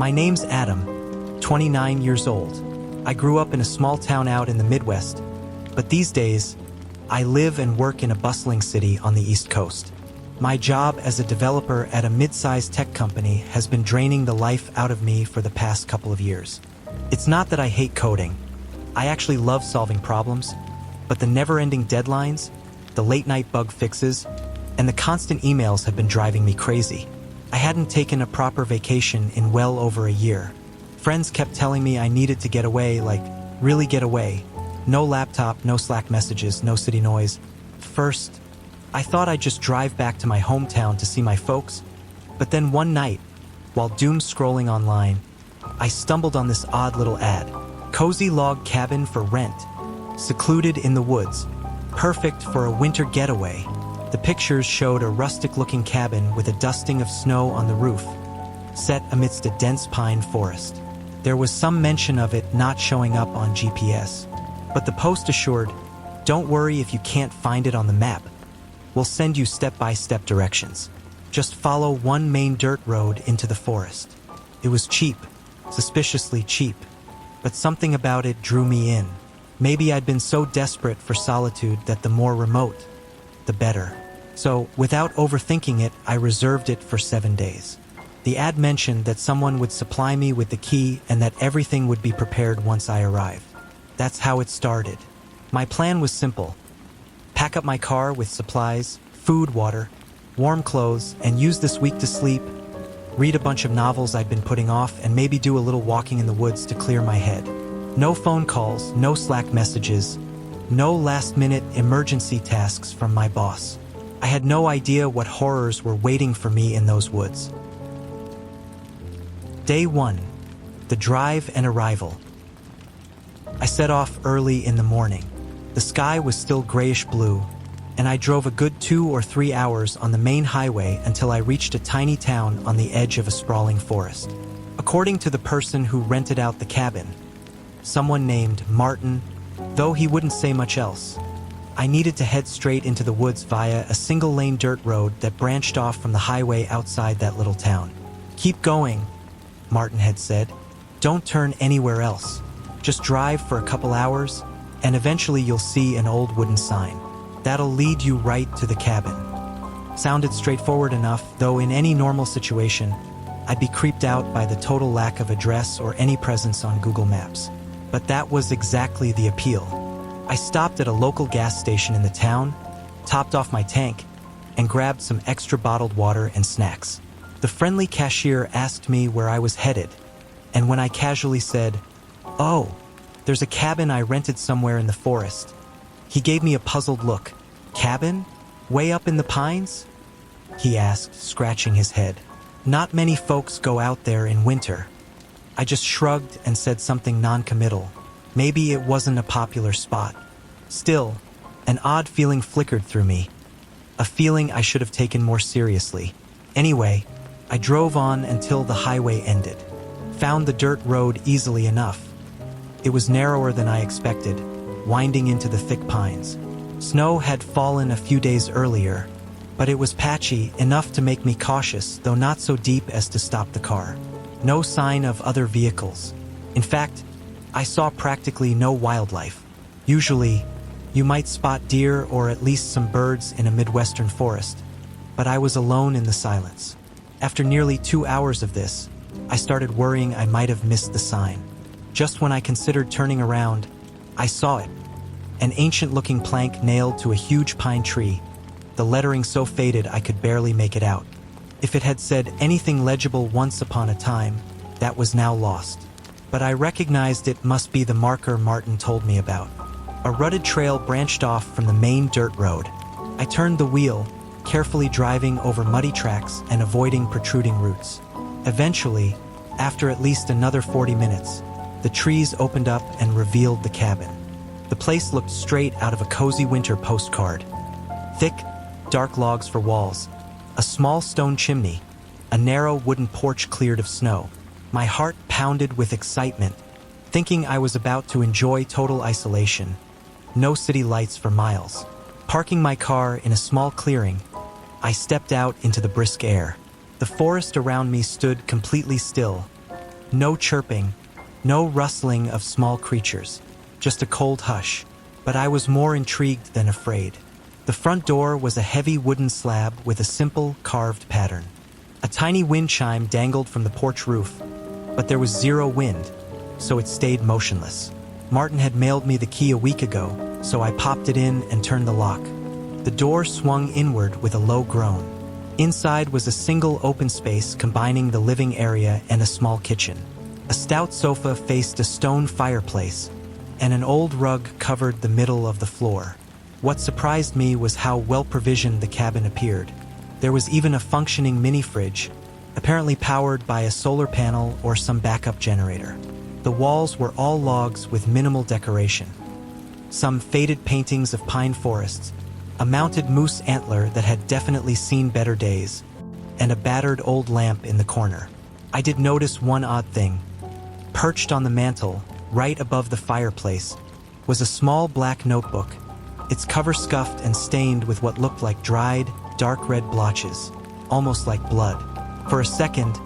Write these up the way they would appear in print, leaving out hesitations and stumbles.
My name's Adam, 29 years old. I grew up in a small town out in the Midwest, but these days, I live and work in a bustling city on the East Coast. My job as a developer at a mid-sized tech company has been draining the life out of me for the past couple of years. It's not that I hate coding. I actually love solving problems, but the never-ending deadlines, the late-night bug fixes, and the constant emails have been driving me crazy. I hadn't taken a proper vacation in well over a year. Friends kept telling me I needed to get away, like, really get away. No laptop, no Slack messages, no city noise. First, I thought I'd just drive back to my hometown to see my folks, but then one night, while doom scrolling online, I stumbled on this odd little ad. Cozy log cabin for rent, secluded in the woods, perfect for a winter getaway. The pictures showed a rustic-looking cabin with a dusting of snow on the roof, set amidst a dense pine forest. There was some mention of it not showing up on GPS, but the post assured, "Don't worry if you can't find it on the map. We'll send you step-by-step directions. Just follow one main dirt road into the forest." It was cheap, suspiciously cheap, but something about it drew me in. Maybe I'd been so desperate for solitude that the more remote, the better. So, without overthinking it, I reserved it for 7 days. The ad mentioned that someone would supply me with the key and that everything would be prepared once I arrived. That's how it started. My plan was simple. Pack up my car with supplies, food, water, warm clothes, and use this week to sleep, read a bunch of novels I'd been putting off, and maybe do a little walking in the woods to clear my head. No phone calls, no Slack messages, no last-minute emergency tasks from my boss. I had no idea what horrors were waiting for me in those woods. Day 1. The drive and arrival. I set off early in the morning. The sky was still grayish-blue, and I drove a good 2 or 3 hours on the main highway until I reached a tiny town on the edge of a sprawling forest. According to the person who rented out the cabin, someone named Martin, though he wouldn't say much else, I needed to head straight into the woods via a single-lane dirt road that branched off from the highway outside that little town. "Keep going," Martin had said. "Don't turn anywhere else. Just drive for a couple hours, and eventually you'll see an old wooden sign. That'll lead you right to the cabin." Sounded straightforward enough, though in any normal situation, I'd be creeped out by the total lack of address or any presence on Google Maps. But that was exactly the appeal. I stopped at a local gas station in the town, topped off my tank, and grabbed some extra bottled water and snacks. The friendly cashier asked me where I was headed, and when I casually said, "Oh, there's a cabin I rented somewhere in the forest," he gave me a puzzled look. "Cabin? Way up in the pines?" he asked, scratching his head. "Not many folks go out there in winter." I just shrugged and said something non-committal. Maybe it wasn't a popular spot. Still, an odd feeling flickered through me. A feeling I should have taken more seriously. Anyway, I drove on until the highway ended. Found the dirt road easily enough. It was narrower than I expected, winding into the thick pines. Snow had fallen a few days earlier, but it was patchy enough to make me cautious, though not so deep as to stop the car. No sign of other vehicles. In fact, I saw practically no wildlife. Usually, you might spot deer or at least some birds in a Midwestern forest, but I was alone in the silence. After nearly 2 hours of this, I started worrying I might have missed the sign. Just when I considered turning around, I saw it. An ancient-looking plank nailed to a huge pine tree, the lettering so faded I could barely make it out. If it had said anything legible once upon a time, that was now lost. But I recognized it must be the marker Martin told me about. A rutted trail branched off from the main dirt road. I turned the wheel, carefully driving over muddy tracks and avoiding protruding roots. Eventually, after at least another 40 minutes, the trees opened up and revealed the cabin. The place looked straight out of a cozy winter postcard. Thick, dark logs for walls, a small stone chimney, a narrow wooden porch cleared of snow. My heart pounded with excitement, thinking I was about to enjoy total isolation. No city lights for miles. Parking my car in a small clearing, I stepped out into the brisk air. The forest around me stood completely still, No chirping, no rustling of small creatures, just a cold hush. But I was more intrigued than afraid. The front door was a heavy wooden slab with a simple, carved pattern. A tiny wind chime dangled from the porch roof, but there was zero wind, so it stayed motionless. Martin had mailed me the key a week ago, so I popped it in and turned the lock. The door swung inward with a low groan. Inside was a single open space combining the living area and a small kitchen. A stout sofa faced a stone fireplace, and an old rug covered the middle of the floor. What surprised me was how well-provisioned the cabin appeared. There was even a functioning mini-fridge, apparently powered by a solar panel or some backup generator. The walls were all logs with minimal decoration. Some faded paintings of pine forests, a mounted moose antler that had definitely seen better days, and a battered old lamp in the corner. I did notice one odd thing. Perched on the mantel, right above the fireplace, was a small black notebook, its cover scuffed and stained with what looked like dried, dark red blotches, almost like blood. For a second,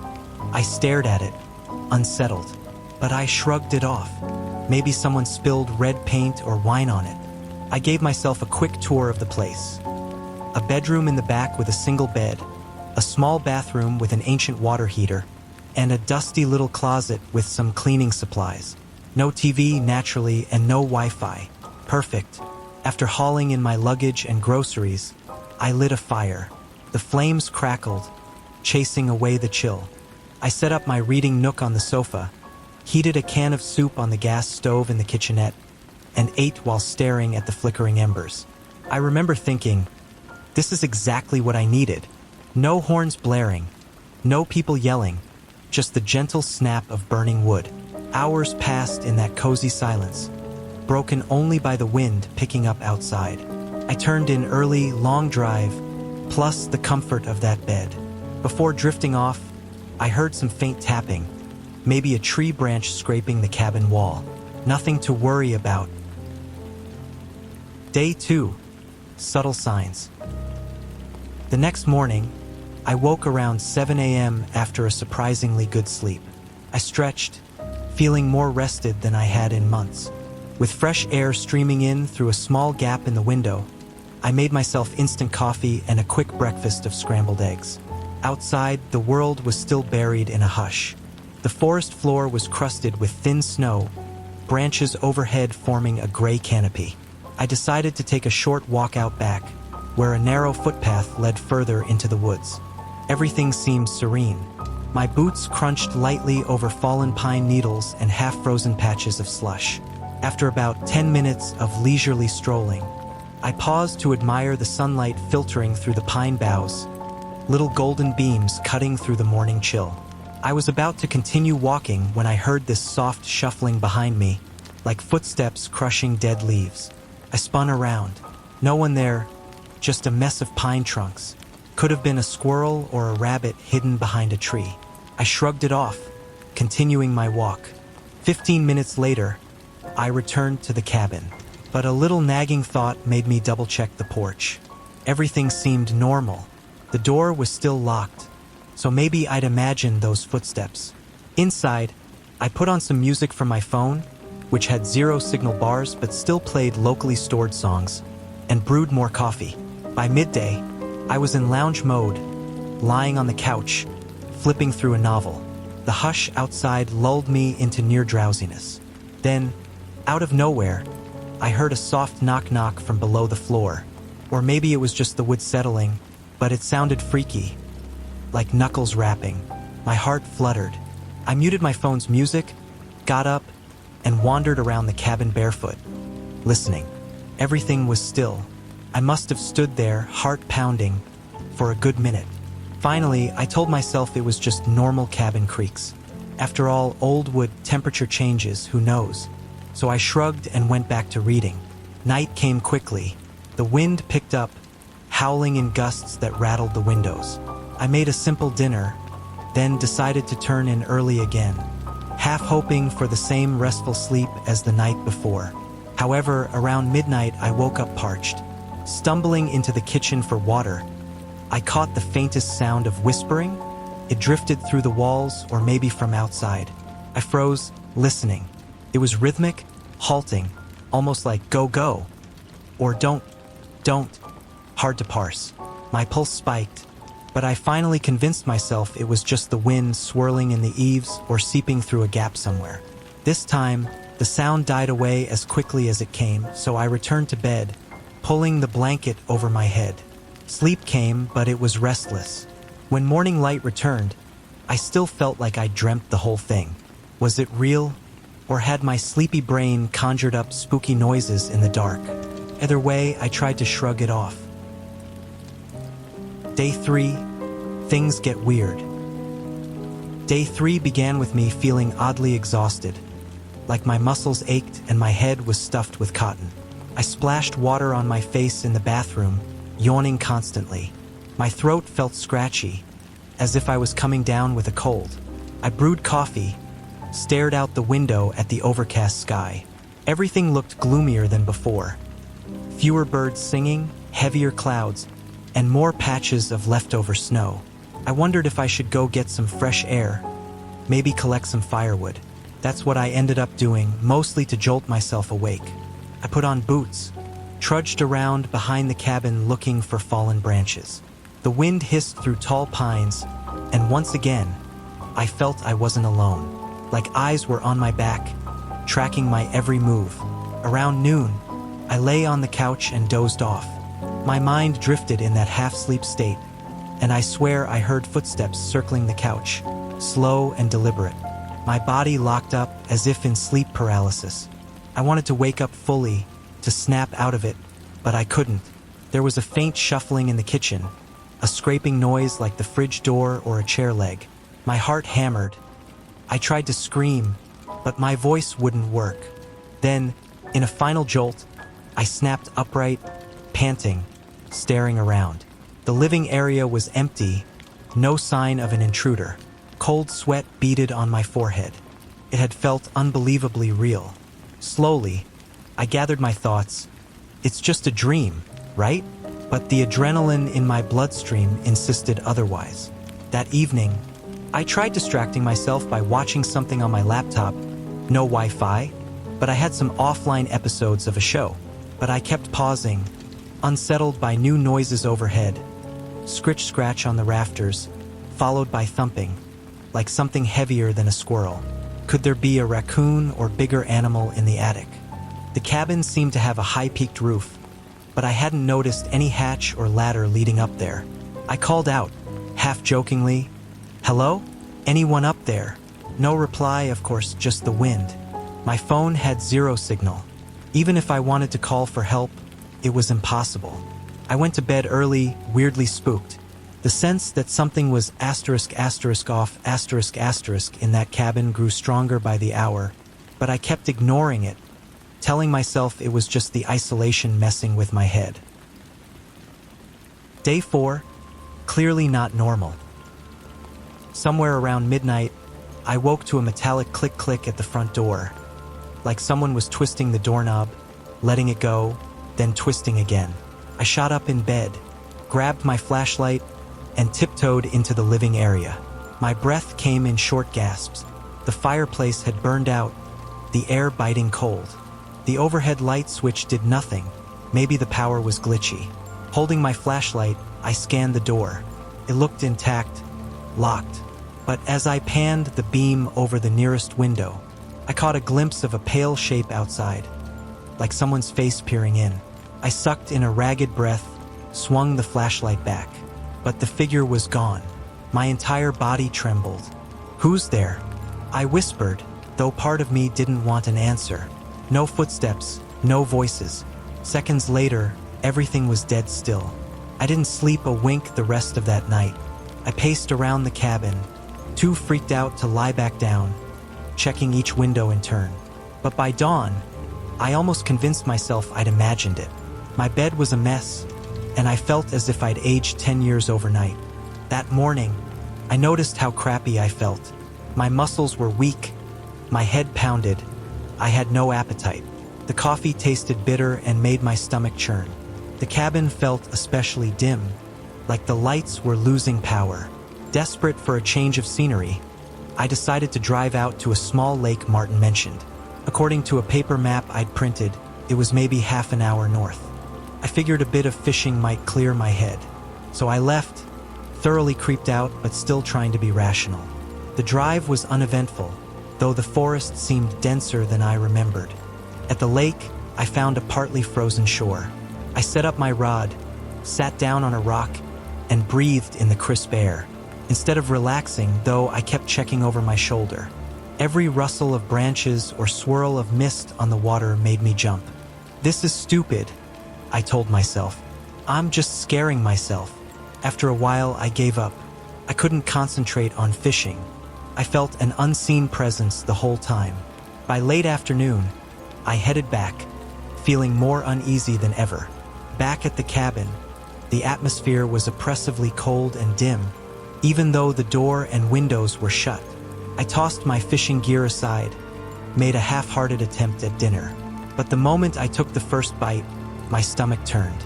I stared at it, unsettled, but I shrugged it off. Maybe someone spilled red paint or wine on it. I gave myself a quick tour of the place. A bedroom in the back with a single bed, a small bathroom with an ancient water heater, and a dusty little closet with some cleaning supplies. No TV, naturally, and no Wi-Fi. Perfect. After hauling in my luggage and groceries, I lit a fire. The flames crackled, chasing away the chill. I set up my reading nook on the sofa, heated a can of soup on the gas stove in the kitchenette, and ate while staring at the flickering embers. I remember thinking, this is exactly what I needed. No horns blaring, no people yelling, just the gentle snap of burning wood. Hours passed in that cozy silence, broken only by the wind picking up outside. I turned in early, long drive, plus the comfort of that bed. Before drifting off, I heard some faint tapping, maybe a tree branch scraping the cabin wall. Nothing to worry about. Day 2. Subtle signs. The next morning, I woke around 7 a.m. after a surprisingly good sleep. I stretched, feeling more rested than I had in months. With fresh air streaming in through a small gap in the window, I made myself instant coffee and a quick breakfast of scrambled eggs. Outside, the world was still buried in a hush. The forest floor was crusted with thin snow, branches overhead forming a gray canopy. I decided to take a short walk out back, where a narrow footpath led further into the woods. Everything seemed serene. My boots crunched lightly over fallen pine needles and half-frozen patches of slush. After about 10 minutes of leisurely strolling, I paused to admire the sunlight filtering through the pine boughs, little golden beams cutting through the morning chill. I was about to continue walking when I heard this soft shuffling behind me, like footsteps crushing dead leaves. I spun around. No one there, just a mess of pine trunks. Could have been a squirrel or a rabbit hidden behind a tree. I shrugged it off, continuing my walk. 15 minutes later, I returned to the cabin, but a little nagging thought made me double-check the porch. Everything seemed normal. The door was still locked, so maybe I'd imagined those footsteps. Inside, I put on some music from my phone, which had 0 signal bars but still played locally stored songs, and brewed more coffee. By midday, I was in lounge mode, lying on the couch, flipping through a novel. The hush outside lulled me into near drowsiness. Then, out of nowhere, I heard a soft knock-knock from below the floor. Or maybe it was just the wood settling, but it sounded freaky, like knuckles rapping. My heart fluttered. I muted my phone's music, got up, and wandered around the cabin barefoot, listening. Everything was still. I must have stood there, heart pounding, for a good minute. Finally, I told myself it was just normal cabin creaks. After all, old wood, temperature changes, who knows? So I shrugged and went back to reading. Night came quickly. The wind picked up, howling in gusts that rattled the windows. I made a simple dinner, then decided to turn in early again, half hoping for the same restful sleep as the night before. However, around midnight I woke up parched. Stumbling into the kitchen for water, I caught the faintest sound of whispering. It drifted through the walls or maybe from outside. I froze, listening. It was rhythmic, halting, almost like go, go, or don't, hard to parse. My pulse spiked, but I finally convinced myself it was just the wind swirling in the eaves or seeping through a gap somewhere. This time, the sound died away as quickly as it came, so I returned to bed, pulling the blanket over my head. Sleep came, but it was restless. When morning light returned, I still felt like I dreamt the whole thing. Was it real, or had my sleepy brain conjured up spooky noises in the dark? Either way, I tried to shrug it off. Day 3, things get weird. Day 3 began with me feeling oddly exhausted, like my muscles ached and my head was stuffed with cotton. I splashed water on my face in the bathroom, yawning constantly. My throat felt scratchy, as if I was coming down with a cold. I brewed coffee, stared out the window at the overcast sky. Everything looked gloomier than before. Fewer birds singing, heavier clouds, and more patches of leftover snow. I wondered if I should go get some fresh air, maybe collect some firewood. That's what I ended up doing, mostly to jolt myself awake. I put on boots, trudged around behind the cabin looking for fallen branches. The wind hissed through tall pines, and once again, I felt I wasn't alone, like eyes were on my back, tracking my every move. Around noon, I lay on the couch and dozed off. My mind drifted in that half-sleep state, and I swear I heard footsteps circling the couch, slow and deliberate. My body locked up as if in sleep paralysis. I wanted to wake up fully, to snap out of it, but I couldn't. There was a faint shuffling in the kitchen, a scraping noise like the fridge door or a chair leg. My heart hammered. I tried to scream, but my voice wouldn't work. Then, in a final jolt, I snapped upright, panting, staring around. The living area was empty, no sign of an intruder. Cold sweat beaded on my forehead. It had felt unbelievably real. Slowly, I gathered my thoughts. It's just a dream, right? But the adrenaline in my bloodstream insisted otherwise. That evening, I tried distracting myself by watching something on my laptop. No Wi-Fi, but I had some offline episodes of a show. But I kept pausing, unsettled by new noises overhead. Scritch-scratch on the rafters, followed by thumping, like something heavier than a squirrel. Could there be a raccoon or bigger animal in the attic? The cabin seemed to have a high-peaked roof, but I hadn't noticed any hatch or ladder leading up there. I called out, half-jokingly, "Hello? Anyone up there?" No reply, of course, just the wind. My phone had zero signal. Even if I wanted to call for help, it was impossible. I went to bed early, weirdly spooked. The sense that something was **off** in that cabin grew stronger by the hour, but I kept ignoring it, telling myself it was just the isolation messing with my head. Day 4, clearly not normal. Somewhere around midnight, I woke to a metallic click-click at the front door, like someone was twisting the doorknob, letting it go, then twisting again. I shot up in bed, grabbed my flashlight, and tiptoed into the living area. My breath came in short gasps. The fireplace had burned out, the air biting cold. The overhead light switch did nothing. Maybe the power was glitchy. Holding my flashlight, I scanned the door. It looked intact, locked. But as I panned the beam over the nearest window, I caught a glimpse of a pale shape outside, like someone's face peering in. I sucked in a ragged breath, swung the flashlight back. But the figure was gone. My entire body trembled. "Who's there?" I whispered, though part of me didn't want an answer. No footsteps, no voices. Seconds later, everything was dead still. I didn't sleep a wink the rest of that night. I paced around the cabin, too freaked out to lie back down, checking each window in turn. But by dawn, I almost convinced myself I'd imagined it. My bed was a mess, and I felt as if I'd aged 10 years overnight. That morning, I noticed how crappy I felt. My muscles were weak, my head pounded, I had no appetite. The coffee tasted bitter and made my stomach churn. The cabin felt especially dim, like the lights were losing power. Desperate for a change of scenery, I decided to drive out to a small lake Martin mentioned. According to a paper map I'd printed, it was maybe half an hour north. I figured a bit of fishing might clear my head. So I left, thoroughly creeped out but still trying to be rational. The drive was uneventful, though the forest seemed denser than I remembered. At the lake, I found a partly frozen shore. I set up my rod, sat down on a rock, and breathed in the crisp air. Instead of relaxing, though, I kept checking over my shoulder. Every rustle of branches or swirl of mist on the water made me jump. This is stupid, I told myself. I'm just scaring myself. After a while, I gave up. I couldn't concentrate on fishing. I felt an unseen presence the whole time. By late afternoon, I headed back, feeling more uneasy than ever. Back at the cabin, the atmosphere was oppressively cold and dim, even though the door and windows were shut. I tossed my fishing gear aside, made a half-hearted attempt at dinner. But the moment I took the first bite, my stomach turned.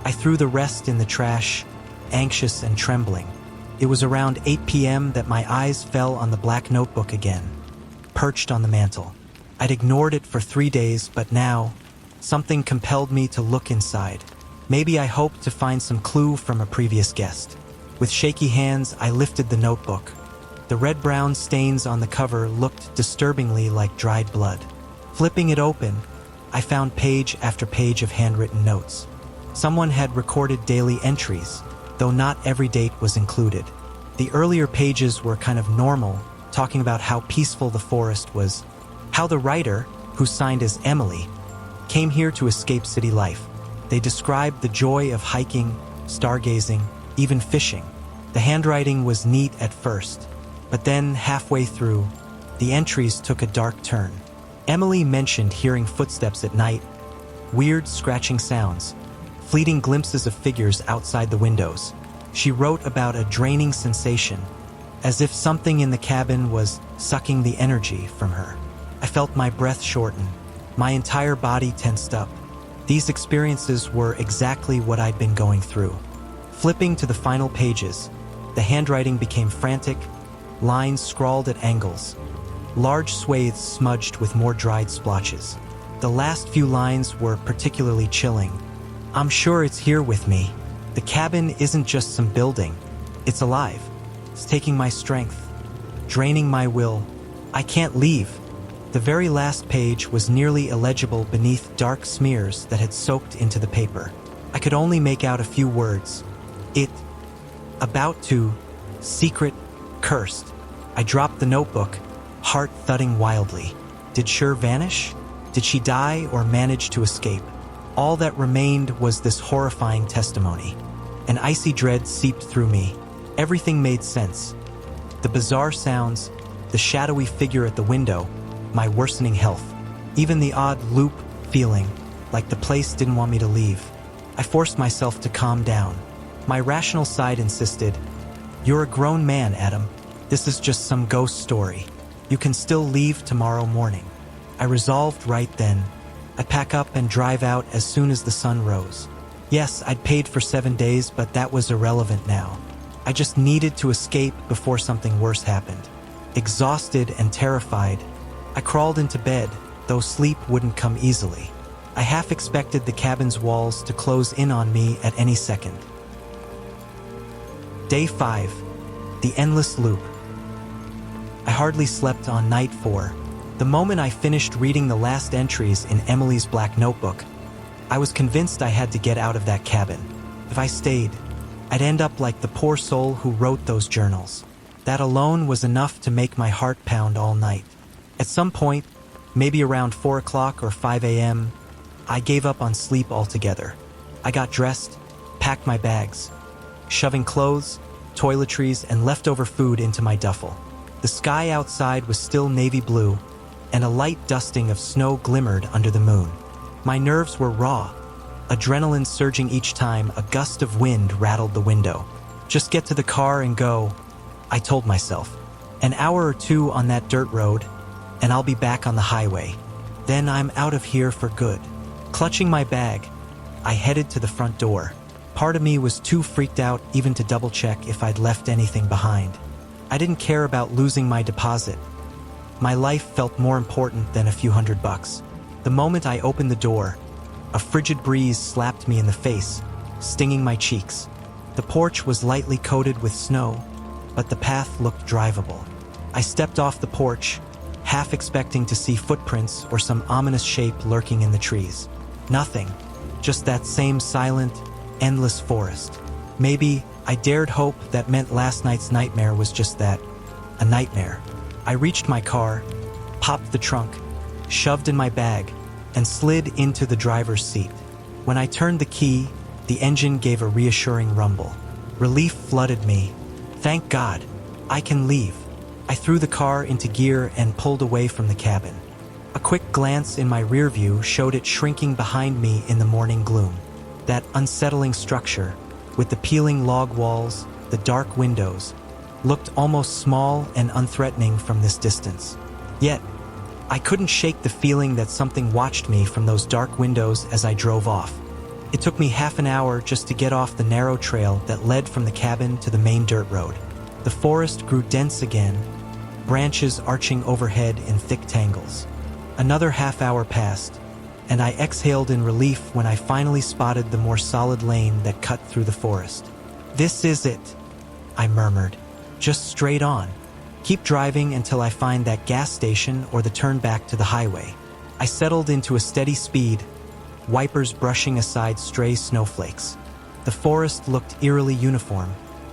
I threw the rest in the trash, anxious and trembling. It was around 8 p.m. that my eyes fell on the black notebook again, perched on the mantel. I'd ignored it for 3 days, but now, something compelled me to look inside. Maybe I hoped to find some clue from a previous guest. With shaky hands, I lifted the notebook. The red-brown stains on the cover looked disturbingly like dried blood. Flipping it open, I found page after page of handwritten notes. Someone had recorded daily entries, though not every date was included. The earlier pages were kind of normal, talking about how peaceful the forest was, how the writer, who signed as Emily, came here to escape city life. They described the joy of hiking, stargazing, even fishing. The handwriting was neat at first, but then halfway through, the entries took a dark turn. Emily mentioned hearing footsteps at night, weird scratching sounds, fleeting glimpses of figures outside the windows. She wrote about a draining sensation, as if something in the cabin was sucking the energy from her. I felt my breath shorten, my entire body tensed up. These experiences were exactly what I'd been going through. Flipping to the final pages, the handwriting became frantic, lines scrawled at angles, large swathes smudged with more dried splotches. The last few lines were particularly chilling. I'm sure it's here with me. The cabin isn't just some building. It's alive. It's taking my strength, draining my will. I can't leave. The very last page was nearly illegible beneath dark smears that had soaked into the paper. I could only make out a few words. It, about to, secret, cursed. I dropped the notebook, heart thudding wildly. Did Shur vanish? Did she die or manage to escape? All that remained was this horrifying testimony. An icy dread seeped through me. Everything made sense. The bizarre sounds, the shadowy figure at the window, my worsening health, even the odd loop feeling, like the place didn't want me to leave. I forced myself to calm down. My rational side insisted, "You're a grown man, Adam. This is just some ghost story. You can still leave tomorrow morning." I resolved right then. I'd pack up and drive out as soon as the sun rose. Yes, I'd paid for 7 days, but that was irrelevant now. I just needed to escape before something worse happened. Exhausted and terrified, I crawled into bed, though sleep wouldn't come easily. I half expected the cabin's walls to close in on me at any second. Day 5. The endless loop. I hardly slept on night 4. The moment I finished reading the last entries in Emily's black notebook, I was convinced I had to get out of that cabin. If I stayed, I'd end up like the poor soul who wrote those journals. That alone was enough to make my heart pound all night. At some point, maybe around 4 o'clock or 5 a.m., I gave up on sleep altogether. I got dressed, packed my bags, shoving clothes, toiletries, and leftover food into my duffel. The sky outside was still navy blue, and a light dusting of snow glimmered under the moon. My nerves were raw, adrenaline surging each time a gust of wind rattled the window. Just get to the car and go, I told myself. An hour or 2 on that dirt road, and I'll be back on the highway. Then I'm out of here for good. Clutching my bag, I headed to the front door. Part of me was too freaked out even to double-check if I'd left anything behind. I didn't care about losing my deposit. My life felt more important than a few $100. The moment I opened the door, a frigid breeze slapped me in the face, stinging my cheeks. The porch was lightly coated with snow, but the path looked drivable. I stepped off the porch, half expecting to see footprints or some ominous shape lurking in the trees. Nothing, just that same silent, endless forest. Maybe I dared hope that meant last night's nightmare was just that, a nightmare. I reached my car, popped the trunk, shoved in my bag, and slid into the driver's seat. When I turned the key, the engine gave a reassuring rumble. Relief flooded me. Thank God, I can leave. I threw the car into gear and pulled away from the cabin. A quick glance in my rear view showed it shrinking behind me in the morning gloom. That unsettling structure, with the peeling log walls, the dark windows, looked almost small and unthreatening from this distance. Yet, I couldn't shake the feeling that something watched me from those dark windows as I drove off. It took me half an hour just to get off the narrow trail that led from the cabin to the main dirt road. The forest grew dense again, branches arching overhead in thick tangles. Another half hour passed, and I exhaled in relief when I finally spotted the more solid lane that cut through the forest. "This is it," I murmured. "Just straight on. Keep driving until I find that gas station or the turn back to the highway." I settled into a steady speed, wipers brushing aside stray snowflakes. The forest looked eerily uniform,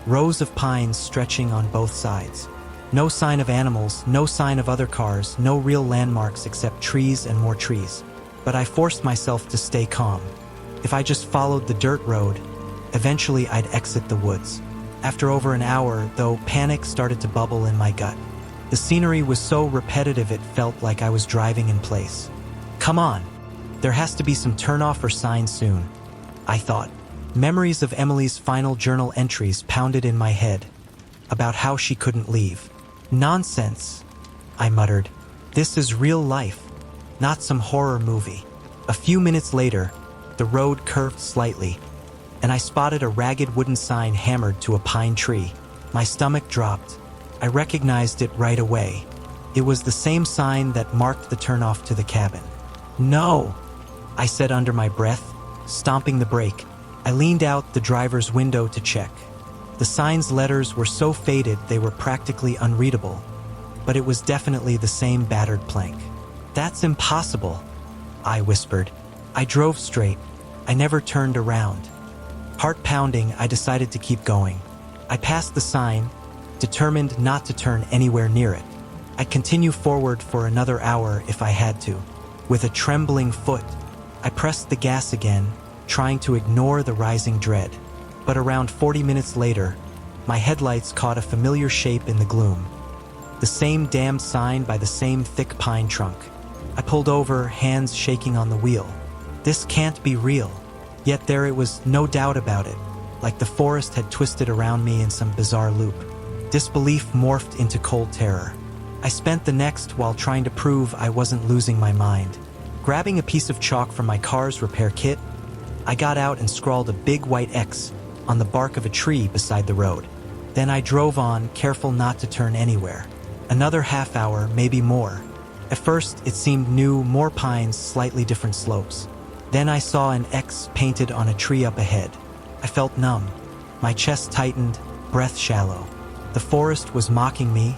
rows of pines stretching on both sides. No sign of animals, no sign of other cars, no real landmarks except trees and more trees. But I forced myself to stay calm. If I just followed the dirt road, eventually I'd exit the woods. After over an hour, though, panic started to bubble in my gut. The scenery was so repetitive it felt like I was driving in place. Come on, there has to be some turnoff or sign soon, I thought. Memories of Emily's final journal entries pounded in my head, about how she couldn't leave. Nonsense, I muttered. This is real life, not some horror movie. A few minutes later, the road curved slightly, and I spotted a ragged wooden sign hammered to a pine tree. My stomach dropped. I recognized it right away. It was the same sign that marked the turnoff to the cabin. "No," I said under my breath, stomping the brake. I leaned out the driver's window to check. The sign's letters were so faded they were practically unreadable, but it was definitely the same battered plank. "That's impossible," I whispered. I drove straight. I never turned around. Heart pounding, I decided to keep going. I passed the sign, determined not to turn anywhere near it. I'd continue forward for another hour if I had to. With a trembling foot, I pressed the gas again, trying to ignore the rising dread. But around 40 minutes later, my headlights caught a familiar shape in the gloom. The same damned sign by the same thick pine trunk. I pulled over, hands shaking on the wheel. This can't be real. Yet there it was, no doubt about it, like the forest had twisted around me in some bizarre loop. Disbelief morphed into cold terror. I spent the next while trying to prove I wasn't losing my mind. Grabbing a piece of chalk from my car's repair kit, I got out and scrawled a big white X on the bark of a tree beside the road. Then I drove on, careful not to turn anywhere. Another half hour, maybe more. At first, it seemed new, more pines, slightly different slopes. Then I saw an X painted on a tree up ahead. I felt numb. My chest tightened, breath shallow. The forest was mocking me,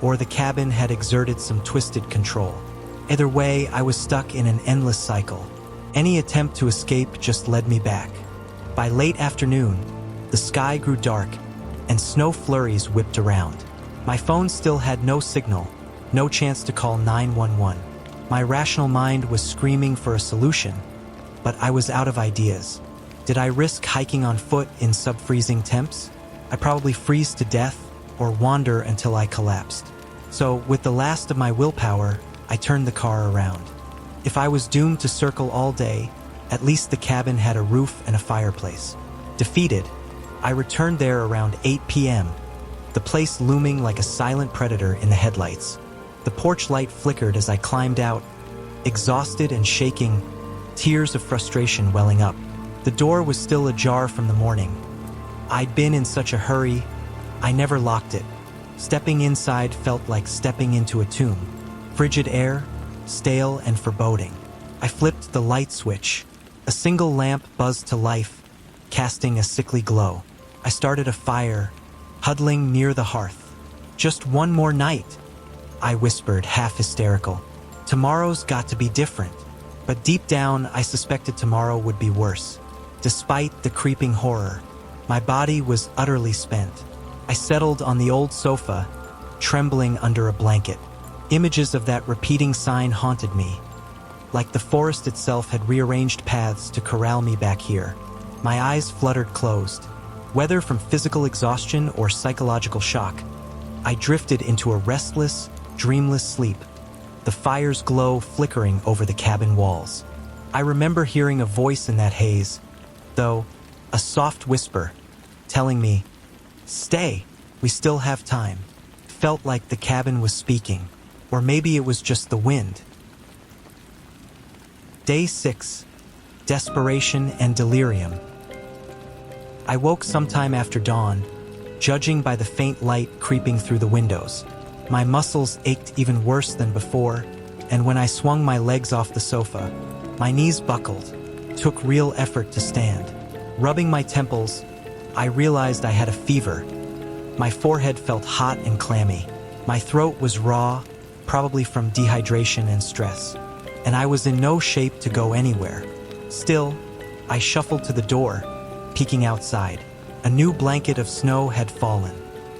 or the cabin had exerted some twisted control. Either way, I was stuck in an endless cycle. Any attempt to escape just led me back. By late afternoon, the sky grew dark, and snow flurries whipped around. My phone still had no signal, no chance to call 911. My rational mind was screaming for a solution, but I was out of ideas. Did I risk hiking on foot in sub-freezing temps? I'd probably freeze to death or wander until I collapsed. So, with the last of my willpower, I turned the car around. If I was doomed to circle all day, at least the cabin had a roof and a fireplace. Defeated, I returned there around 8 p.m., the place looming like a silent predator in the headlights. The porch light flickered as I climbed out, exhausted and shaking, tears of frustration welling up. The door was still ajar from the morning. I'd been in such a hurry, I never locked it. Stepping inside felt like stepping into a tomb. Frigid air, stale and foreboding. I flipped the light switch. A single lamp buzzed to life, casting a sickly glow. I started a fire, huddling near the hearth. Just one more night, I whispered, half hysterical. Tomorrow's got to be different. But deep down, I suspected tomorrow would be worse. Despite the creeping horror, my body was utterly spent. I settled on the old sofa, trembling under a blanket. Images of that repeating sign haunted me, like the forest itself had rearranged paths to corral me back here. My eyes fluttered closed. Whether from physical exhaustion or psychological shock, I drifted into a restless, dreamless sleep, the fire's glow flickering over the cabin walls. I remember hearing a voice in that haze, though, a soft whisper, telling me, "Stay, we still have time." It felt like the cabin was speaking, or maybe it was just the wind. Day 6. Desperation and delirium. I woke sometime after dawn, judging by the faint light creeping through the windows. My muscles ached even worse than before, and when I swung my legs off the sofa, my knees buckled. It took real effort to stand. Rubbing my temples, I realized I had a fever. My forehead felt hot and clammy. My throat was raw, probably from dehydration and stress, and I was in no shape to go anywhere. Still, I shuffled to the door, peeking outside. A new blanket of snow had fallen.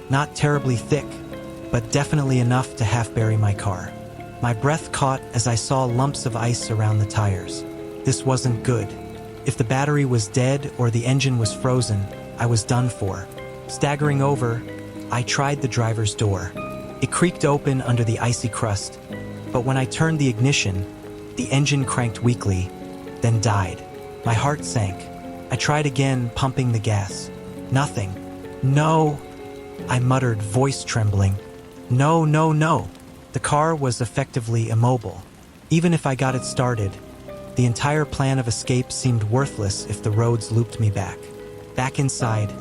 Not terribly thick, but definitely enough to half-bury my car. My breath caught as I saw lumps of ice around the tires. This wasn't good. If the battery was dead or the engine was frozen, I was done for. Staggering over, I tried the driver's door. It creaked open under the icy crust, but when I turned the ignition, the engine cranked weakly, then died. My heart sank. I tried again, pumping the gas. Nothing. "No," I muttered, voice trembling. "No, no, no." The car was effectively immobile. Even if I got it started, the entire plan of escape seemed worthless if the roads looped me back. Back inside,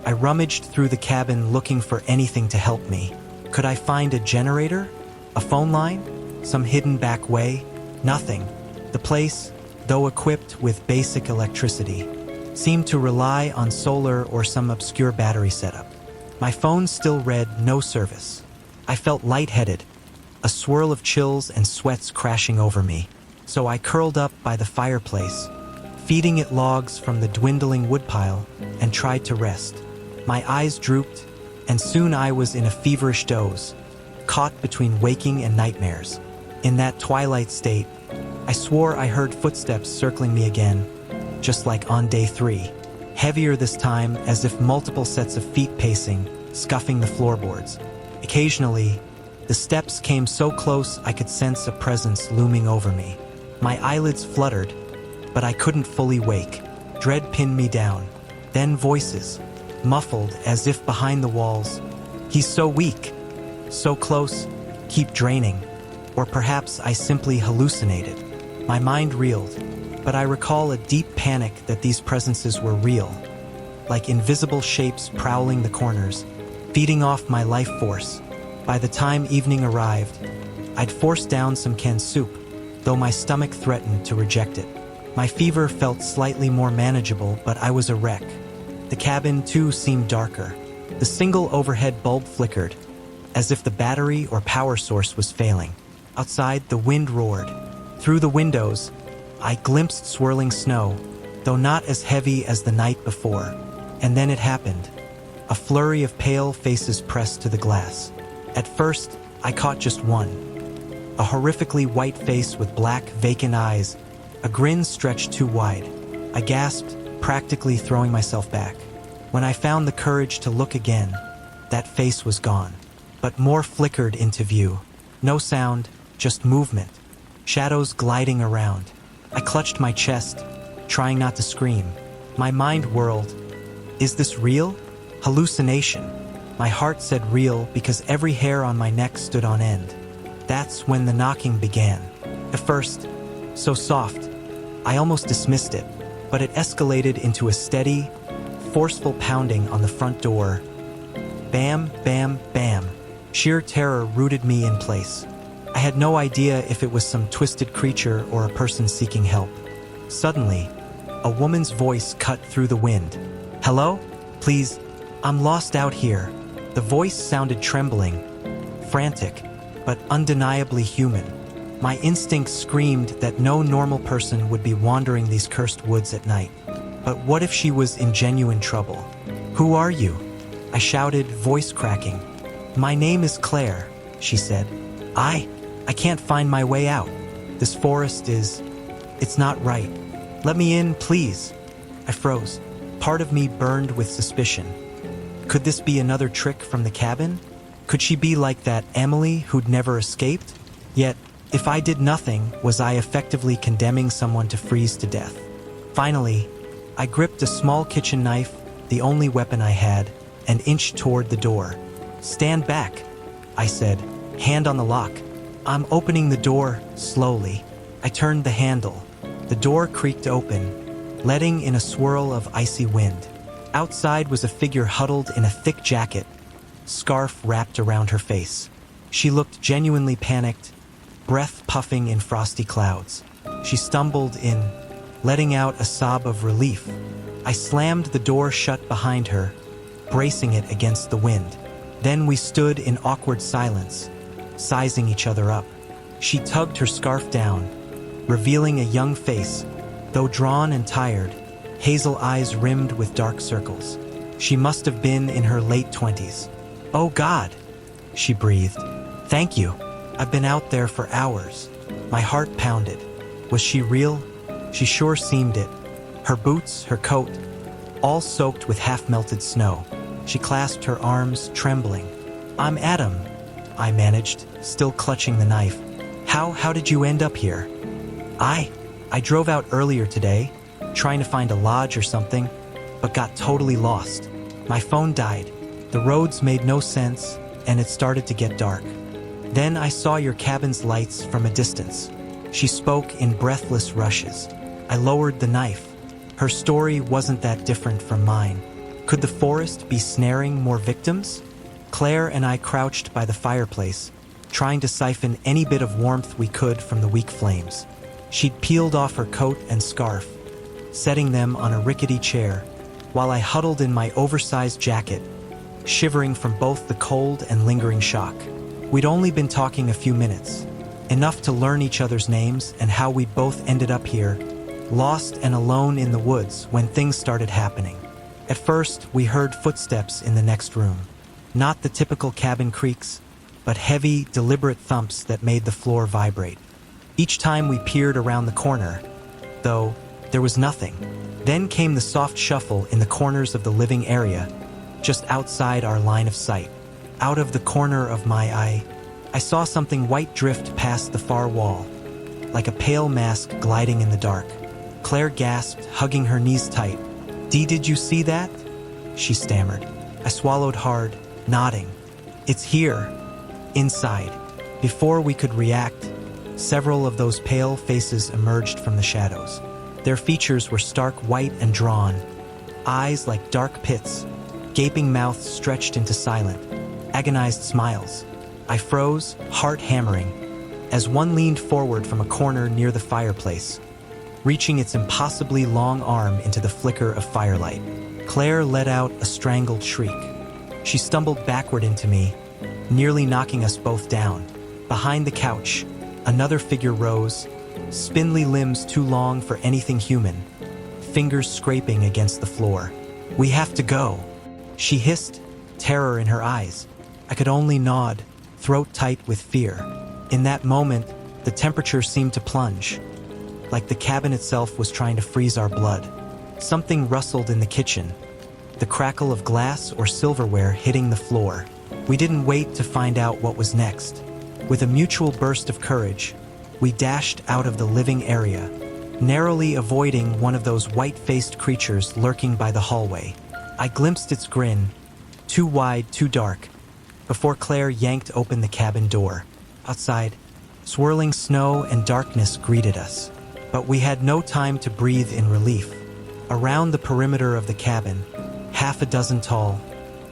I rummaged through the cabin looking for anything to help me. Could I find a generator? A phone line? Some hidden back way? Nothing. The place, though equipped with basic electricity, seemed to rely on solar or some obscure battery setup. My phone still read no service. I felt lightheaded, a swirl of chills and sweats crashing over me. So I curled up by the fireplace, feeding it logs from the dwindling woodpile, and tried to rest. My eyes drooped, and soon I was in a feverish doze, caught between waking and nightmares. In that twilight state, I swore I heard footsteps circling me again, just like on day 3. Heavier this time, as if multiple sets of feet pacing, scuffing the floorboards. Occasionally, the steps came so close I could sense a presence looming over me. My eyelids fluttered, but I couldn't fully wake. Dread pinned me down. Then voices, muffled as if behind the walls. "He's so weak, so close, keep draining." Or perhaps I simply hallucinated. My mind reeled, but I recall a deep panic that these presences were real, like invisible shapes prowling the corners, feeding off my life force. By the time evening arrived, I'd forced down some canned soup, though my stomach threatened to reject it. My fever felt slightly more manageable, but I was a wreck. The cabin, too, seemed darker. The single overhead bulb flickered, as if the battery or power source was failing. Outside, the wind roared. Through the windows, I glimpsed swirling snow, though not as heavy as the night before. And then it happened. A flurry of pale faces pressed to the glass. At first, I caught just one. A horrifically white face with black, vacant eyes, a grin stretched too wide. I gasped, practically throwing myself back. When I found the courage to look again, that face was gone. But more flickered into view. No sound, just movement. Shadows gliding around. I clutched my chest, trying not to scream. My mind whirled. Is this real? Hallucination. My heart said real because every hair on my neck stood on end. That's when the knocking began. At first, so soft, I almost dismissed it, but it escalated into a steady, forceful pounding on the front door. Bam, bam, bam. Sheer terror rooted me in place. I had no idea if it was some twisted creature or a person seeking help. Suddenly, a woman's voice cut through the wind. "Hello? Please, I'm lost out here." The voice sounded trembling, frantic, but undeniably human. My instincts screamed that no normal person would be wandering these cursed woods at night. But what if she was in genuine trouble? "Who are you?" I shouted, voice cracking. "My name is Claire," she said. I can't find my way out. This forest it's not right. Let me in, please." I froze. Part of me burned with suspicion. Could this be another trick from the cabin? Could she be like that Emily who'd never escaped? Yet, if I did nothing, was I effectively condemning someone to freeze to death? Finally, I gripped a small kitchen knife, the only weapon I had, and inched toward the door. "Stand back," I said, hand on the lock. "I'm opening the door, slowly." I turned the handle. The door creaked open, letting in a swirl of icy wind. Outside was a figure huddled in a thick jacket, scarf wrapped around her face. She looked genuinely panicked, breath puffing in frosty clouds. She stumbled in, letting out a sob of relief. I slammed the door shut behind her, bracing it against the wind. Then we stood in awkward silence, sizing each other up. She tugged her scarf down, revealing a young face, though drawn and tired, hazel eyes rimmed with dark circles. She must have been in her late 20s. "Oh God," she breathed. "Thank you. I've been out there for hours." My heart pounded. Was she real? She sure seemed it. Her boots, her coat, all soaked with half-melted snow. She clasped her arms, trembling. "I'm Adam," I managed, still clutching the knife. How did you end up here?" I drove out earlier today, trying to find a lodge or something, but got totally lost. My phone died. The roads made no sense, and it started to get dark. Then I saw your cabin's lights from a distance." She spoke in breathless rushes. I lowered the knife. Her story wasn't that different from mine. Could the forest be snaring more victims? Claire and I crouched by the fireplace, trying to siphon any bit of warmth we could from the weak flames. She'd peeled off her coat and scarf, setting them on a rickety chair, while I huddled in my oversized jacket, shivering from both the cold and lingering shock. We'd only been talking a few minutes, enough to learn each other's names and how we both ended up here, lost and alone in the woods when things started happening. At first, we heard footsteps in the next room. Not the typical cabin creaks, but heavy, deliberate thumps that made the floor vibrate. Each time we peered around the corner, though, there was nothing. Then came the soft shuffle in the corners of the living area, just outside our line of sight. Out of the corner of my eye, I saw something white drift past the far wall, like a pale mask gliding in the dark. Claire gasped, hugging her knees tight. Did you see that?" she stammered. I swallowed hard, nodding. "It's here, inside." Before we could react, several of those pale faces emerged from the shadows. Their features were stark white and drawn, eyes like dark pits, gaping mouths stretched into silent, agonized smiles. I froze, heart hammering, as one leaned forward from a corner near the fireplace, reaching its impossibly long arm into the flicker of firelight. Claire let out a strangled shriek. She stumbled backward into me, nearly knocking us both down. Behind the couch, another figure rose, spindly limbs too long for anything human, fingers scraping against the floor. "We have to go," she hissed, terror in her eyes. I could only nod, throat tight with fear. In that moment, the temperature seemed to plunge, like the cabin itself was trying to freeze our blood. Something rustled in the kitchen, the crackle of glass or silverware hitting the floor. We didn't wait to find out what was next. With a mutual burst of courage, we dashed out of the living area, narrowly avoiding one of those white-faced creatures lurking by the hallway. I glimpsed its grin, too wide, too dark, before Claire yanked open the cabin door. Outside, swirling snow and darkness greeted us. But we had no time to breathe in relief. Around the perimeter of the cabin, half a dozen tall,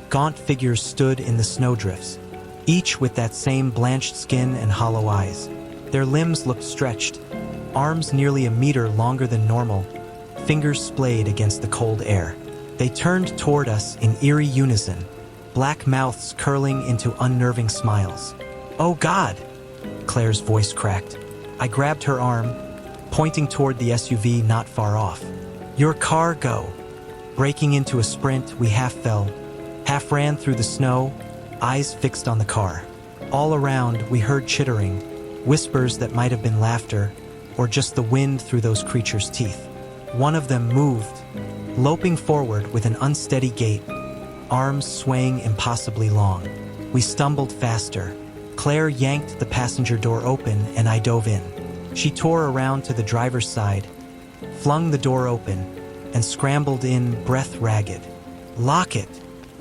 gaunt figures stood in the snowdrifts, each with that same blanched skin and hollow eyes. Their limbs looked stretched, arms nearly a meter longer than normal, fingers splayed against the cold air. They turned toward us in eerie unison, black mouths curling into unnerving smiles. "Oh God!" Claire's voice cracked. I grabbed her arm, pointing toward the SUV not far off. "Your car, go!" Breaking into a sprint, we half fell, half ran through the snow, eyes fixed on the car. All around, we heard chittering, whispers that might have been laughter, or just the wind through those creatures' teeth. One of them moved, loping forward with an unsteady gait, arms swaying impossibly long. We stumbled faster. Claire yanked the passenger door open and I dove in. She tore around to the driver's side, flung the door open, and scrambled in, breath ragged. "Lock it!"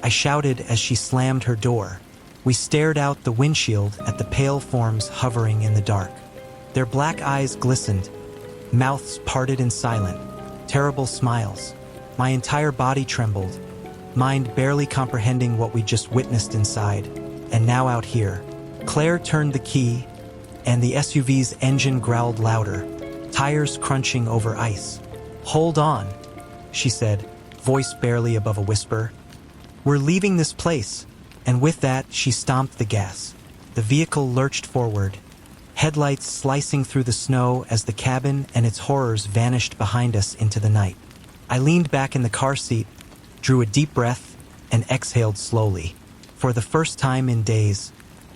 I shouted as she slammed her door. We stared out the windshield at the pale forms hovering in the dark. Their black eyes glistened, mouths parted in silent, terrible smiles. My entire body trembled, mind barely comprehending what we just witnessed inside, and now out here. Claire turned the key, and the SUV's engine growled louder, tires crunching over ice. "Hold on," she said, voice barely above a whisper. "We're leaving this place." And with that, she stomped the gas. The vehicle lurched forward, headlights slicing through the snow as the cabin and its horrors vanished behind us into the night. I leaned back in the car seat, drew a deep breath, and exhaled slowly. For the first time in days,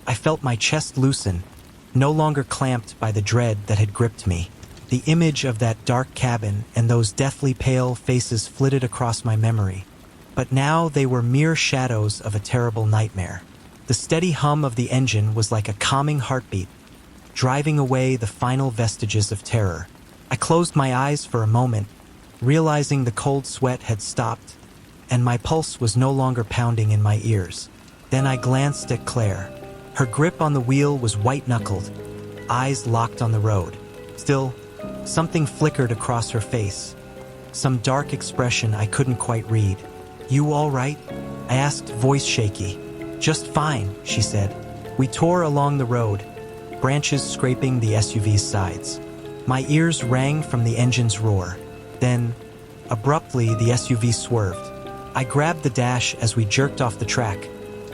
I felt my chest loosen, no longer clamped by the dread that had gripped me. The image of that dark cabin and those deathly pale faces flitted across my memory. But now they were mere shadows of a terrible nightmare. The steady hum of the engine was like a calming heartbeat, driving away the final vestiges of terror. I closed my eyes for a moment, realizing the cold sweat had stopped, and my pulse was no longer pounding in my ears. Then I glanced at Claire. Her grip on the wheel was white-knuckled, eyes locked on the road. Still, something flickered across her face, some dark expression I couldn't quite read. "You all right?" I asked, voice shaky. "Just fine," she said. We tore along the road, branches scraping the SUV's sides. My ears rang from the engine's roar. Then, abruptly, the SUV swerved. I grabbed the dash as we jerked off the track,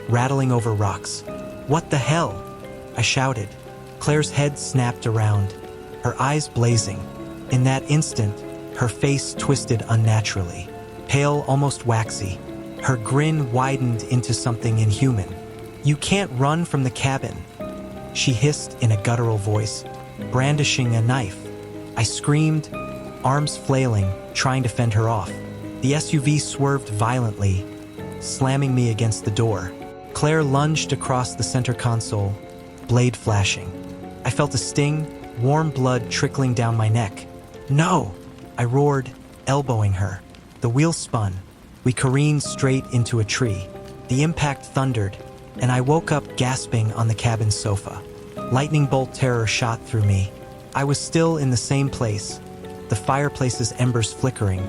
rattling over rocks. "What the hell?" I shouted. Claire's head snapped around, her eyes blazing. In that instant, her face twisted unnaturally, pale, almost waxy. Her grin widened into something inhuman. "You can't run from the cabin," she hissed in a guttural voice, brandishing a knife. I screamed, arms flailing, trying to fend her off. The SUV swerved violently, slamming me against the door. Claire lunged across the center console, blade flashing. I felt a sting, warm blood trickling down my neck. "No!" I roared, elbowing her. The wheel spun. We careened straight into a tree. The impact thundered, and I woke up gasping on the cabin sofa. Lightning bolt terror shot through me. I was still in the same place, the fireplace's embers flickering,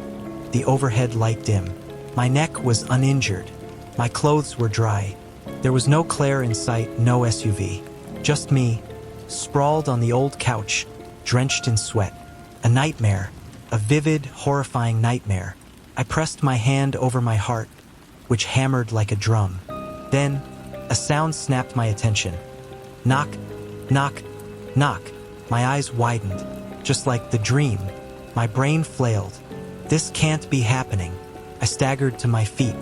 the overhead light dim. My neck was uninjured. My clothes were dry. There was no Claire in sight, no SUV. Just me, sprawled on the old couch, drenched in sweat. A nightmare, a vivid, horrifying nightmare. I pressed my hand over my heart, which hammered like a drum. Then, a sound snapped my attention. Knock, knock, knock. My eyes widened, just like the dream. My brain flailed. This can't be happening. I staggered to my feet.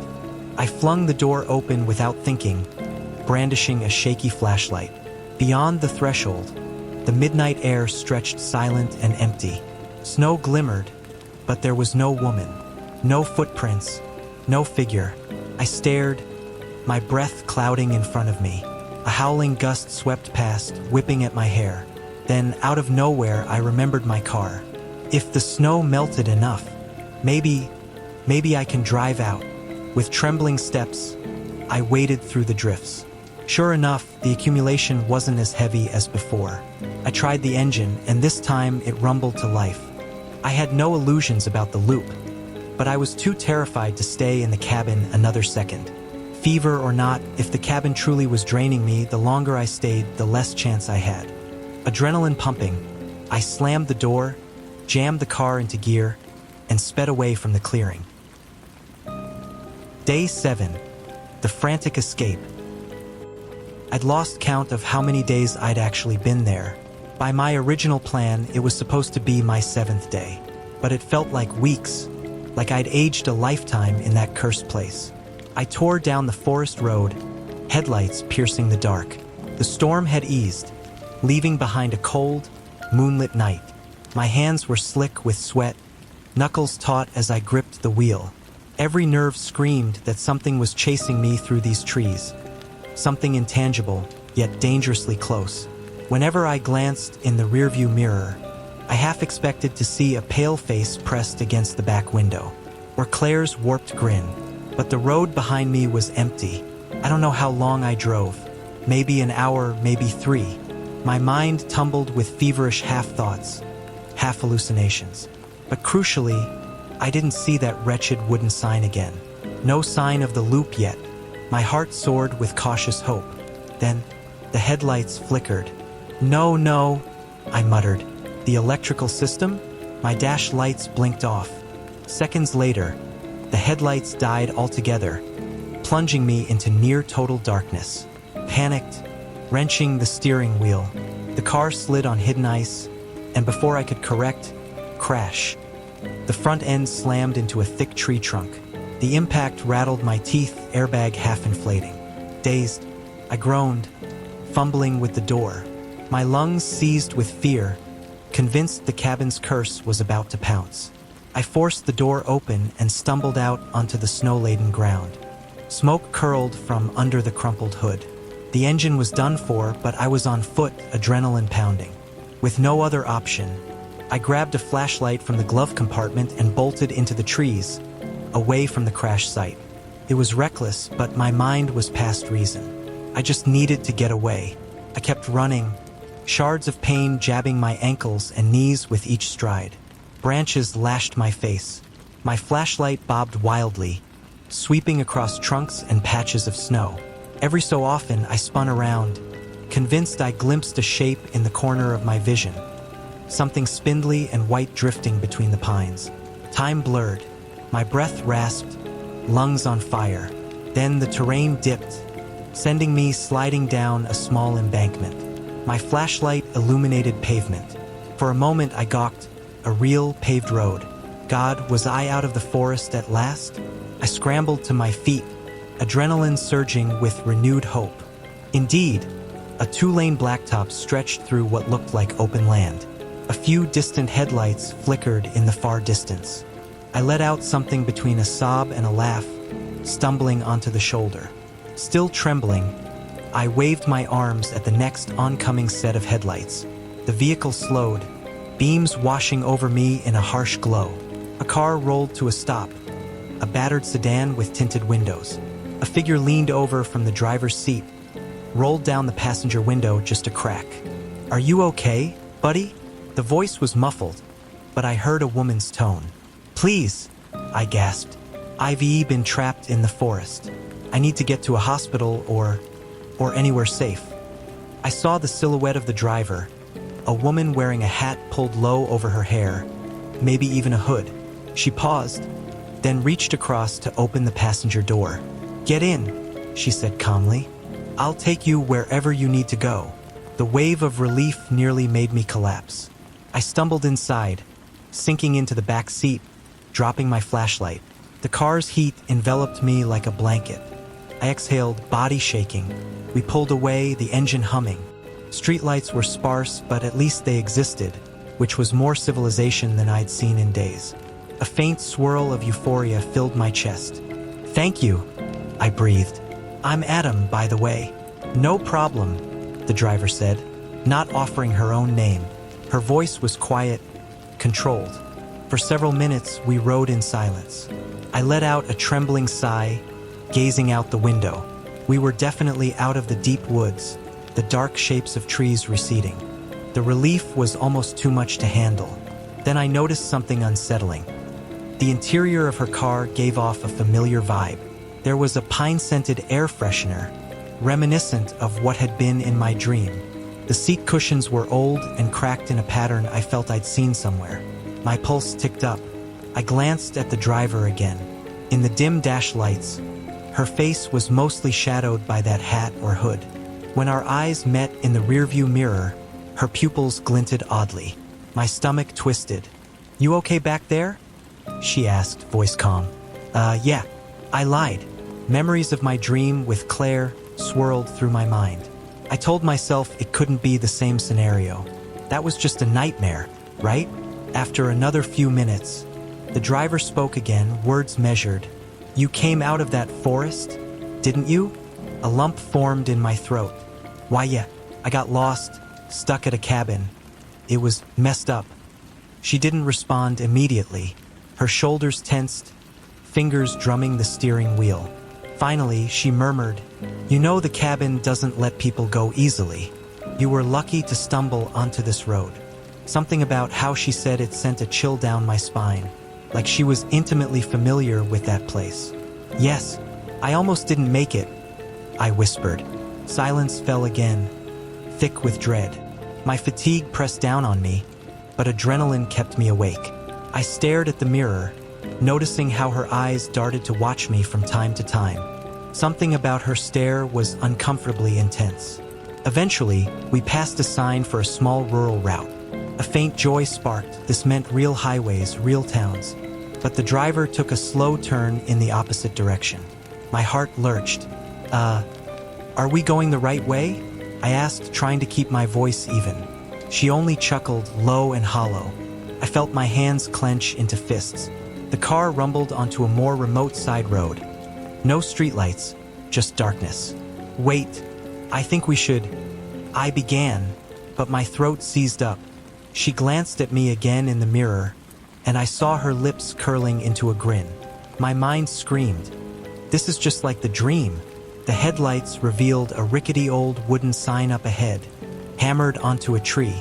I flung the door open without thinking, brandishing a shaky flashlight. Beyond the threshold, the midnight air stretched silent and empty. Snow glimmered, but there was no woman, no footprints, no figure. I stared, my breath clouding in front of me. A howling gust swept past, whipping at my hair. Then, out of nowhere, I remembered my car. If the snow melted enough, maybe I can drive out. With trembling steps, I waded through the drifts. Sure enough, the accumulation wasn't as heavy as before. I tried the engine, and this time it rumbled to life. I had no illusions about the loop, but I was too terrified to stay in the cabin another second. Fever or not, if the cabin truly was draining me, the longer I stayed, the less chance I had. Adrenaline pumping, I slammed the door, jammed the car into gear, and sped away from the clearing. Day 7. The frantic escape. I'd lost count of how many days I'd actually been there. By my original plan, it was supposed to be my 7th day, but it felt like weeks, like I'd aged a lifetime in that cursed place. I tore down the forest road, headlights piercing the dark. The storm had eased, leaving behind a cold, moonlit night. My hands were slick with sweat, knuckles taut as I gripped the wheel. Every nerve screamed that something was chasing me through these trees. Something intangible, yet dangerously close. Whenever I glanced in the rearview mirror, I half expected to see a pale face pressed against the back window, or Claire's warped grin. But the road behind me was empty. I don't know how long I drove. Maybe an hour, maybe 3. My mind tumbled with feverish half-thoughts, half-hallucinations. But crucially, I didn't see that wretched wooden sign again. No sign of the loop yet. My heart soared with cautious hope. Then, the headlights flickered. No, I muttered. The electrical system? My dash lights blinked off. Seconds later, the headlights died altogether, plunging me into near-total darkness. Panicked, wrenching the steering wheel, the car slid on hidden ice, and before I could correct, crash. The front end slammed into a thick tree trunk. The impact rattled my teeth, airbag half inflating. Dazed, I groaned, fumbling with the door. My lungs seized with fear, convinced the cabin's curse was about to pounce. I forced the door open and stumbled out onto the snow-laden ground. Smoke curled from under the crumpled hood. The engine was done for, but I was on foot, adrenaline pounding. With no other option, I grabbed a flashlight from the glove compartment and bolted into the trees, away from the crash site. It was reckless, but my mind was past reason. I just needed to get away. I kept running, shards of pain jabbing my ankles and knees with each stride. Branches lashed my face. My flashlight bobbed wildly, sweeping across trunks and patches of snow. Every so often, I spun around, convinced I glimpsed a shape in the corner of my vision. Something spindly and white drifting between the pines. Time blurred. My breath rasped, lungs on fire. Then the terrain dipped, sending me sliding down a small embankment. My flashlight illuminated pavement. For a moment, I gawked. A real paved road. God, was I out of the forest at last? I scrambled to my feet, adrenaline surging with renewed hope. Indeed, a 2-lane blacktop stretched through what looked like open land. A few distant headlights flickered in the far distance. I let out something between a sob and a laugh, stumbling onto the shoulder. Still trembling, I waved my arms at the next oncoming set of headlights. The vehicle slowed, beams washing over me in a harsh glow. A car rolled to a stop, a battered sedan with tinted windows. A figure leaned over from the driver's seat, rolled down the passenger window just a crack. "Are you okay, buddy?" The voice was muffled, but I heard a woman's tone. "Please," I gasped. "I've been trapped in the forest. I need to get to a hospital or anywhere safe." I saw the silhouette of the driver, a woman wearing a hat pulled low over her hair, maybe even a hood. She paused, then reached across to open the passenger door. "Get in," she said calmly. "I'll take you wherever you need to go." The wave of relief nearly made me collapse. I stumbled inside, sinking into the back seat, dropping my flashlight. The car's heat enveloped me like a blanket. I exhaled, body shaking. We pulled away, the engine humming. Streetlights were sparse, but at least they existed, which was more civilization than I'd seen in days. A faint swirl of euphoria filled my chest. "Thank you," I breathed. "I'm Adam, by the way." "No problem," the driver said, not offering her own name. Her voice was quiet, controlled. For several minutes, we rode in silence. I let out a trembling sigh, gazing out the window. We were definitely out of the deep woods, the dark shapes of trees receding. The relief was almost too much to handle. Then I noticed something unsettling. The interior of her car gave off a familiar vibe. There was a pine-scented air freshener, reminiscent of what had been in my dream. The seat cushions were old and cracked in a pattern I felt I'd seen somewhere. My pulse ticked up. I glanced at the driver again. In the dim dash lights, her face was mostly shadowed by that hat or hood. When our eyes met in the rearview mirror, her pupils glinted oddly. My stomach twisted. "You okay back there?" she asked, voice calm. Yeah, I lied. Memories of my dream with Claire swirled through my mind. I told myself it couldn't be the same scenario. That was just a nightmare, right? After another few minutes, the driver spoke again, words measured. "You came out of that forest, didn't you?" A lump formed in my throat. "Why, yeah, I got lost, stuck at a cabin. It was messed up." She didn't respond immediately. Her shoulders tensed, fingers drumming the steering wheel. Finally, she murmured, "You know the cabin doesn't let people go easily. You were lucky to stumble onto this road." Something about how she said it sent a chill down my spine, like she was intimately familiar with that place. "Yes, I almost didn't make it," I whispered. Silence fell again, thick with dread. My fatigue pressed down on me, but adrenaline kept me awake. I stared at the mirror, noticing how her eyes darted to watch me from time to time. Something about her stare was uncomfortably intense. Eventually, we passed a sign for a small rural route. A faint joy sparked. This meant real highways, real towns. But the driver took a slow turn in the opposite direction. My heart lurched. Are we going the right way?" I asked, trying to keep my voice even. She only chuckled, low and hollow. I felt my hands clench into fists. The car rumbled onto a more remote side road. No streetlights, just darkness. "Wait, I think we should..." I began, but my throat seized up. She glanced at me again in the mirror, and I saw her lips curling into a grin. My mind screamed, "This is just like the dream." The headlights revealed a rickety old wooden sign up ahead, hammered onto a tree.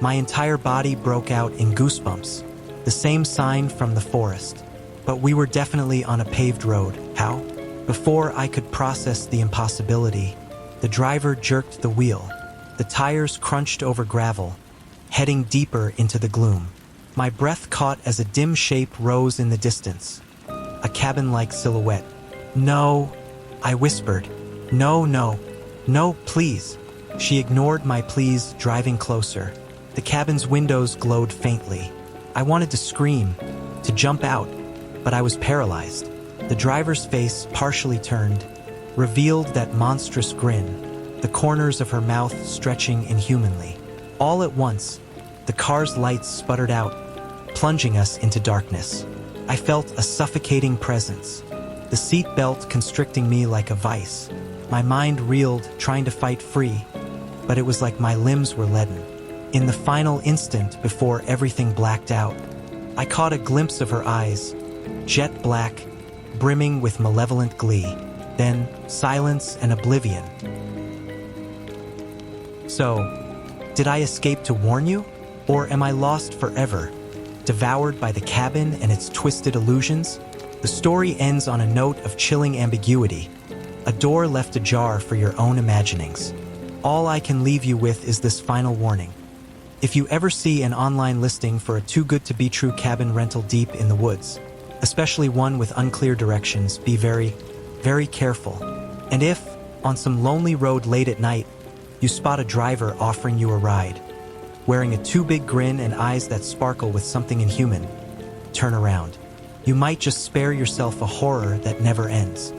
My entire body broke out in goosebumps. The same sign from the forest. But we were definitely on a paved road. How? Before I could process the impossibility, the driver jerked the wheel. The tires crunched over gravel, heading deeper into the gloom. My breath caught as a dim shape rose in the distance. A cabin-like silhouette. "No," I whispered. No, please." She ignored my pleas, driving closer. The cabin's windows glowed faintly. I wanted to scream, to jump out, but I was paralyzed. The driver's face, partially turned, revealed that monstrous grin, the corners of her mouth stretching inhumanly. All at once, the car's lights sputtered out, plunging us into darkness. I felt a suffocating presence, the seat belt constricting me like a vice. My mind reeled, trying to fight free, but it was like my limbs were leaden. In the final instant before everything blacked out, I caught a glimpse of her eyes, jet black, brimming with malevolent glee. Then silence and oblivion. So, did I escape to warn you? Or am I lost forever, devoured by the cabin and its twisted illusions? The story ends on a note of chilling ambiguity, a door left ajar for your own imaginings. All I can leave you with is this final warning. If you ever see an online listing for a too-good-to-be-true cabin rental deep in the woods, especially one with unclear directions, be very, very careful. And if, on some lonely road late at night, you spot a driver offering you a ride, wearing a too big grin and eyes that sparkle with something inhuman, turn around. You might just spare yourself a horror that never ends.